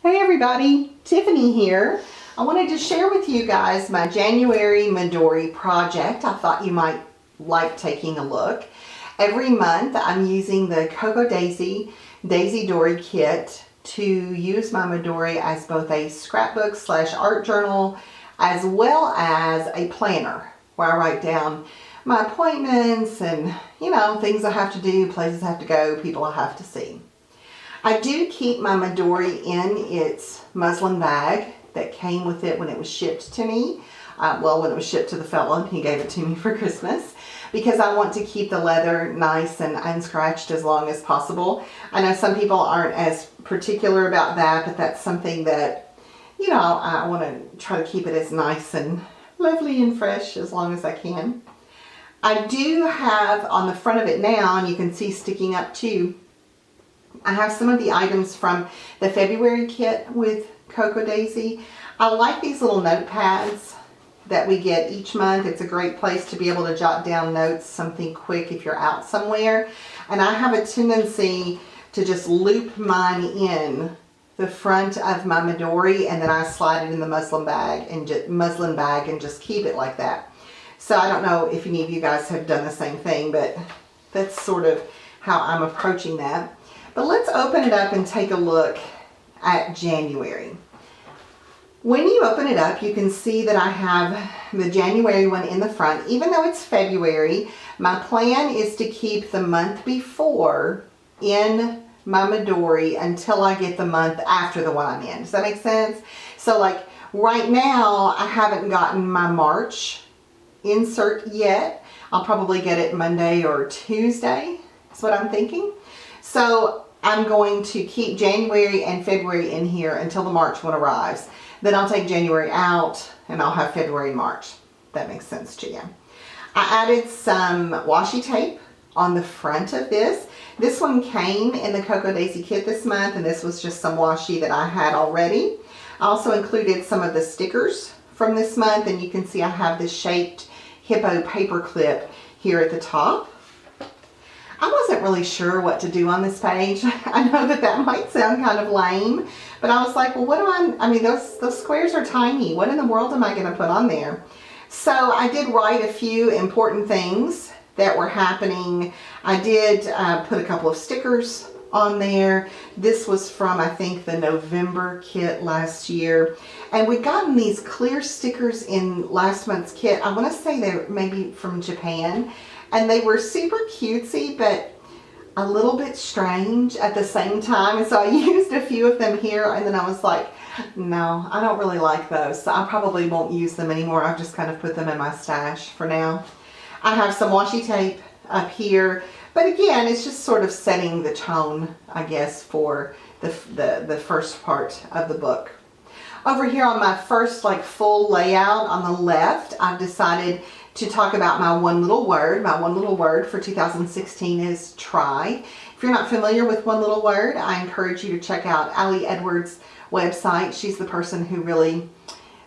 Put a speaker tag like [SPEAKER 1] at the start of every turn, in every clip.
[SPEAKER 1] Hey everybody, Tiffany here. I wanted to share with you guys my January Midori project. I thought you might like taking a look. Every month I'm using the Cocoa Daisy Dory kit to use my Midori as both a scrapbook / art journal as well as a planner where I write down my appointments and things I have to do, places I have to go, people I have to see. I do keep my Midori in its muslin bag that came with it when it was shipped to me. When it was shipped to the fella, he gave it to me for Christmas, because I want to keep the leather nice and unscratched as long as possible. I know some people aren't as particular about that, but that's something that, I want to try to keep it as nice and lovely and fresh as long as I can. I do have on the front of it now, and you can see sticking up too, I have some of the items from the February kit with Cocoa Daisy. I like these little notepads that we get each month. It's a great place to be able to jot down notes, something quick if you're out somewhere. And I have a tendency to just loop mine in the front of my Midori, and then I slide it in the muslin bag and just keep it like that. So I don't know if any of you guys have done the same thing, but that's sort of how I'm approaching that. But let's open it up and take a look at January. When you open it up, you can see that I have the January one in the front. Even though it's February, my plan is to keep the month before in my Midori until I get the month after the one I'm in. Does that make sense? So like right now, I haven't gotten my March insert yet. I'll probably get it Monday or Tuesday. That's what I'm thinking. So I'm going to keep January and February in here until the March one arrives. Then I'll take January out and I'll have February and March. That makes sense to you. I added some washi tape on the front of this. This one came in the Cocoa Daisy kit this month, and this was just some washi that I had already. I also included some of the stickers from this month, and you can see I have this shaped hippo paper clip here at the top. I wasn't really sure what to do on this page. I know that might sound kind of lame, but I was like, well, what do I mean, those squares are tiny. What in the world am I going to put on there? So I did write a few important things that were happening. I did put a couple of stickers on there. This was from, I think, the November kit last year. And we'd gotten these clear stickers in last month's kit. I want to say they're maybe from Japan. And they were super cutesy, but a little bit strange at the same time. And so I used a few of them here, and then I was like, no, I don't really like those. So I probably won't use them anymore. I've just kind of put them in my stash for now. I have some washi tape up here. But again, it's just sort of setting the tone, I guess, for the first part of the book. Over here on my first full layout on the left, I've decided to talk about my one little word. My one little word for 2016 is try. If you're not familiar with one little word, I encourage you to check out Allie Edwards' website. She's the person who really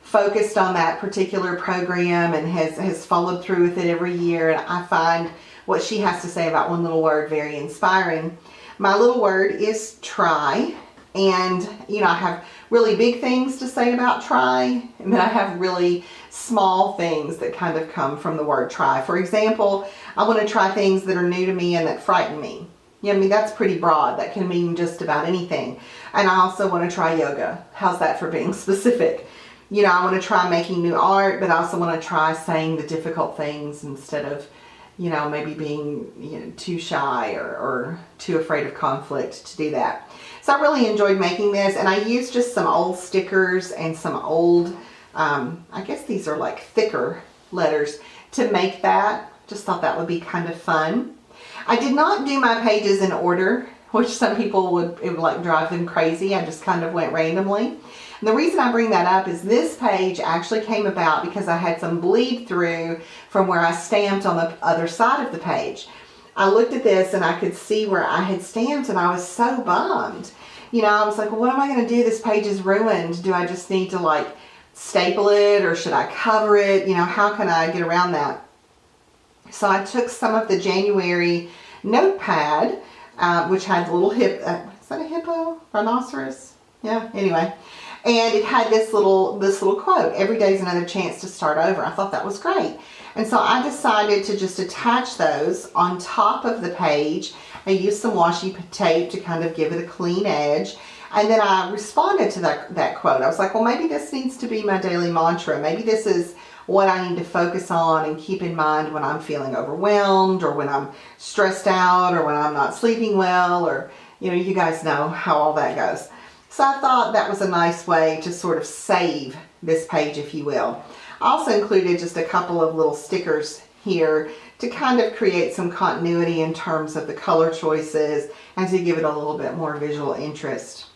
[SPEAKER 1] focused on that particular program and has followed through with it every year. And I find what she has to say about one little word very inspiring. My little word is try. And, I have really big things to say about try, and then I have really small things that kind of come from the word try. For example, I want to try things that are new to me and that frighten me. That's pretty broad. That can mean just about anything. And I also want to try yoga. How's that for being specific? I want to try making new art, but I also want to try saying the difficult things instead of, maybe being, too shy or too afraid of conflict to do that. So I really enjoyed making this, and I used just some old stickers and some old, I guess these are thicker letters to make that. Just thought that would be kind of fun. I did not do my pages in order, which some people it would drive them crazy. I just kind of went randomly. And the reason I bring that up is this page actually came about because I had some bleed through from where I stamped on the other side of the page. I looked at this and I could see where I had stamped, and I was so bummed. I was like, well, what am I going to do? This page is ruined. Do I just need to staple it, or should I cover it? How can I get around that? So I took some of the January notepad, which had a little is that a hippo? Rhinoceros? Yeah, anyway. And it had this little quote, every day is another chance to start over. I thought that was great. And so I decided to just attach those on top of the page. I used some washi tape to kind of give it a clean edge. And then I responded to that quote. I was like, well, maybe this needs to be my daily mantra. Maybe this is what I need to focus on and keep in mind when I'm feeling overwhelmed, or when I'm stressed out, or when I'm not sleeping well, or, you guys know how all that goes. So I thought that was a nice way to sort of save this page, if you will. I also included just a couple of little stickers here to kind of create some continuity in terms of the color choices and to give it a little bit more visual interest.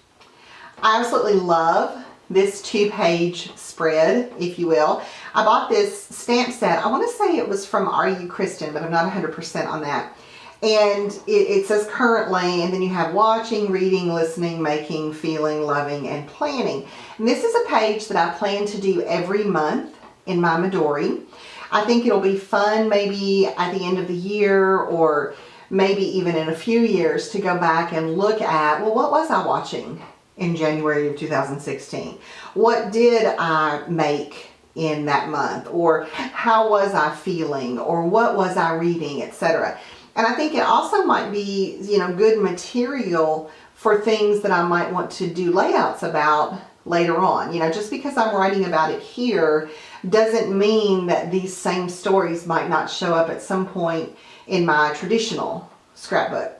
[SPEAKER 1] I absolutely love this 2-page spread, if you will. I bought this stamp set. I want to say it was from Are You Kristen, but I'm not 100% on that. And it says currently, and then you have watching, reading, listening, making, feeling, loving, and planning. And this is a page that I plan to do every month in my Midori. I think it'll be fun maybe at the end of the year, or maybe even in a few years, to go back and look at, well, what was I watching in January of 2016? What did I make in that month? Or how was I feeling? Or what was I reading, etc. And I think it also might be, good material for things that I might want to do layouts about later on. Just because I'm writing about it here doesn't mean that these same stories might not show up at some point in my traditional scrapbook.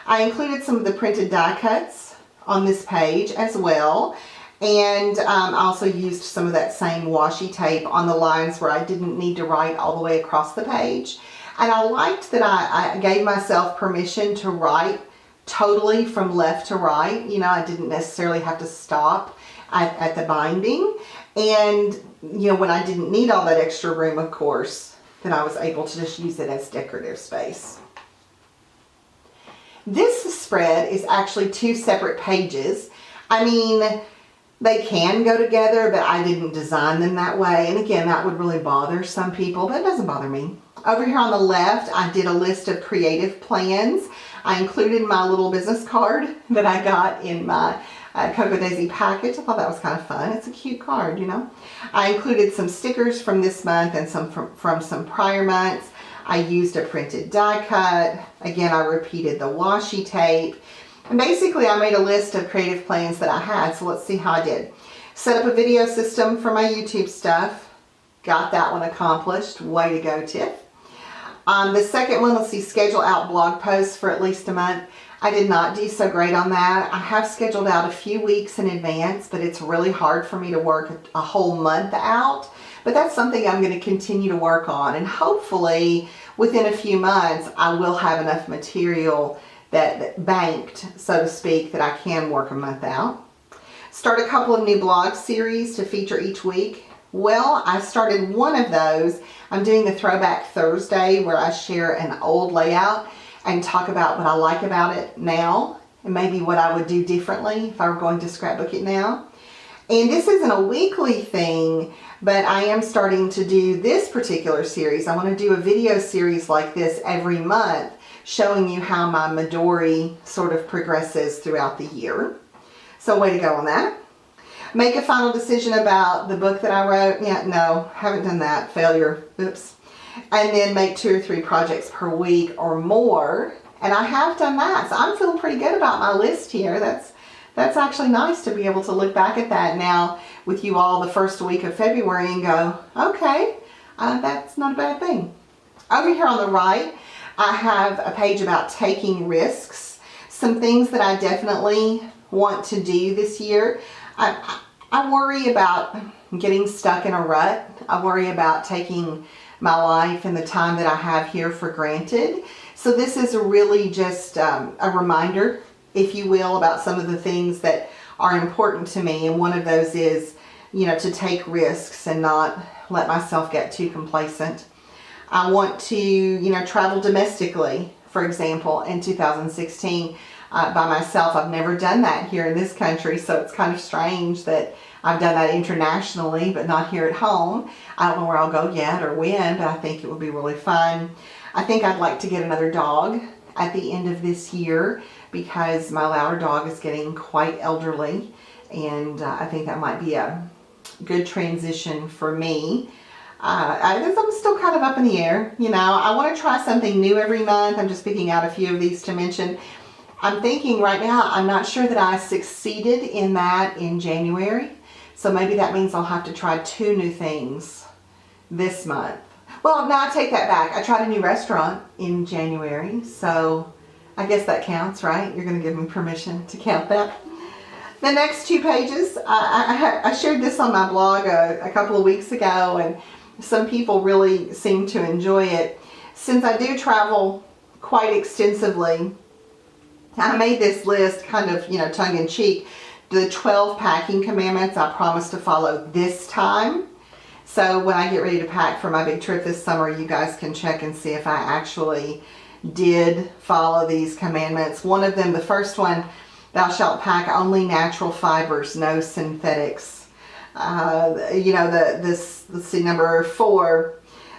[SPEAKER 1] I included some of the printed die cuts on this page as well. And I also used some of that same washi tape on the lines where I didn't need to write all the way across the page. And I liked that I gave myself permission to write totally from left to right. I didn't necessarily have to stop at the binding. And, when I didn't need all that extra room, of course, then I was able to just use it as decorative space. This spread is actually 2 separate pages. I mean, they can go together, but I didn't design them that way. And again, that would really bother some people, but it doesn't bother me. Over here on the left, I did a list of creative plans. I included my little business card that I got in my Cocoa Daisy package. I thought that was kind of fun. It's a cute card, I included some stickers from this month and some from some prior months. I used a printed die cut. Again, I repeated the washi tape. And basically, I made a list of creative plans that I had. So let's see how I did. Set up a video system for my YouTube stuff. Got that one accomplished. Way to go, Tiff. The second one, let's see, schedule out blog posts for at least a month. I did not do so great on that. I have scheduled out a few weeks in advance, but it's really hard for me to work a whole month out. But that's something I'm going to continue to work on. And hopefully, within a few months, I will have enough material that banked, so to speak, that I can work a month out. Start a couple of new blog series to feature each week. Well, I started one of those. I'm doing the Throwback Thursday, where I share an old layout and talk about what I like about it now, and maybe what I would do differently if I were going to scrapbook it now. And this isn't a weekly thing, but I am starting to do this particular series. I want to do a video series like this every month, showing you how my Midori sort of progresses throughout the year. So way to go on that. Make a final decision about the book that I wrote. Yeah, no, haven't done that. Failure. Oops. And then make 2 or 3 projects per week or more. And I have done that. So I'm feeling pretty good about my list here. That's actually nice to be able to look back at that now with you all the first week of February and go, okay, that's not a bad thing. Over here on the right, I have a page about taking risks. Some things that I definitely want to do this year. I worry about getting stuck in a rut. I worry about taking my life and the time that I have here for granted. So this is really just a reminder, if you will, about some of the things that are important to me. And one of those is, to take risks and not let myself get too complacent. I want to, travel domestically, for example, in 2016 by myself. I've never done that here in this country, so it's kind of strange that I've done that internationally, but not here at home. I don't know where I'll go yet or when, but I think it would be really fun. I think I'd like to get another dog at the end of this year. because my louder dog is getting quite elderly, and I think that might be a good transition for me. I'm still kind of up in the air. You know, I want to try something new every month. I'm just picking out a few of these to mention. I'm thinking right now, I'm not sure that I succeeded in that in January. So maybe that means I'll have to try 2 new things this month. Well, no, I take that back. I tried a new restaurant in January, so I guess that counts, right? You're going to give me permission to count that. The next 2 pages, I shared this on my blog a couple of weeks ago, and some people really seem to enjoy it. Since I do travel quite extensively, I made this list kind of, you know, tongue-in-cheek. The 12 packing commandments I promise to follow this time. So when I get ready to pack for my big trip this summer, you guys can check and see if I actually did follow these commandments. One of them, the first one, thou shalt pack only natural fibers, no synthetics. You know, let's see, number 4,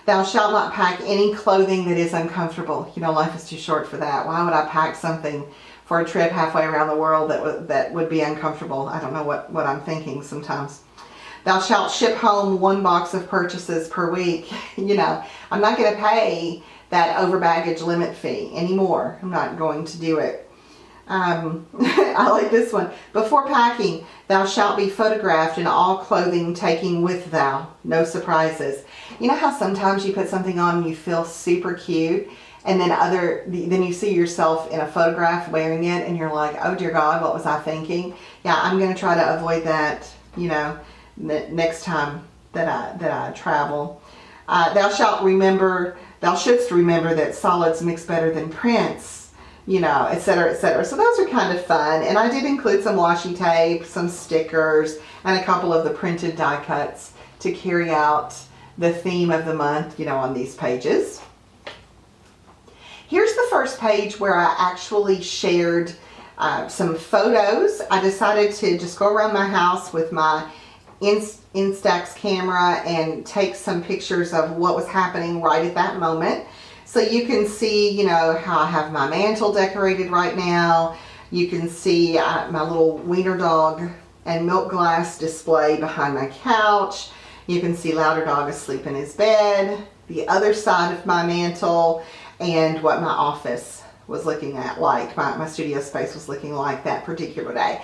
[SPEAKER 1] thou shalt not pack any clothing that is uncomfortable. You know, life is too short for that. Why would I pack something for a trip halfway around the world that would be uncomfortable? I don't know what I'm thinking sometimes. Thou shalt ship home 1 box of purchases per week. You know, I'm not going to pay that over baggage limit fee anymore. I'm not going to do it. I like this one. Before packing, thou shalt be photographed in all clothing taking with thou. No surprises. You know how sometimes you put something on and you feel super cute, and then you see yourself in a photograph wearing it and you're like, oh dear God, what was I thinking? Yeah, I'm going to try to avoid that, you know, next time that I travel. Thou shouldst remember that solids mix better than prints, you know, etc., etc. So those are kind of fun. And I did include some washi tape, some stickers, and a couple of the printed die cuts to carry out the theme of the month, you know, on these pages. Here's the first page where I actually shared some photos. I decided to just go around my house with my Instax camera and take some pictures of what was happening right at that moment. So you can see, you know, how I have my mantle decorated right now. You can see my little wiener dog and milk glass display behind my couch. You can see Louder Dog asleep in his bed, the other side of my mantle, and what my office was looking at like, my studio space was looking like that particular day.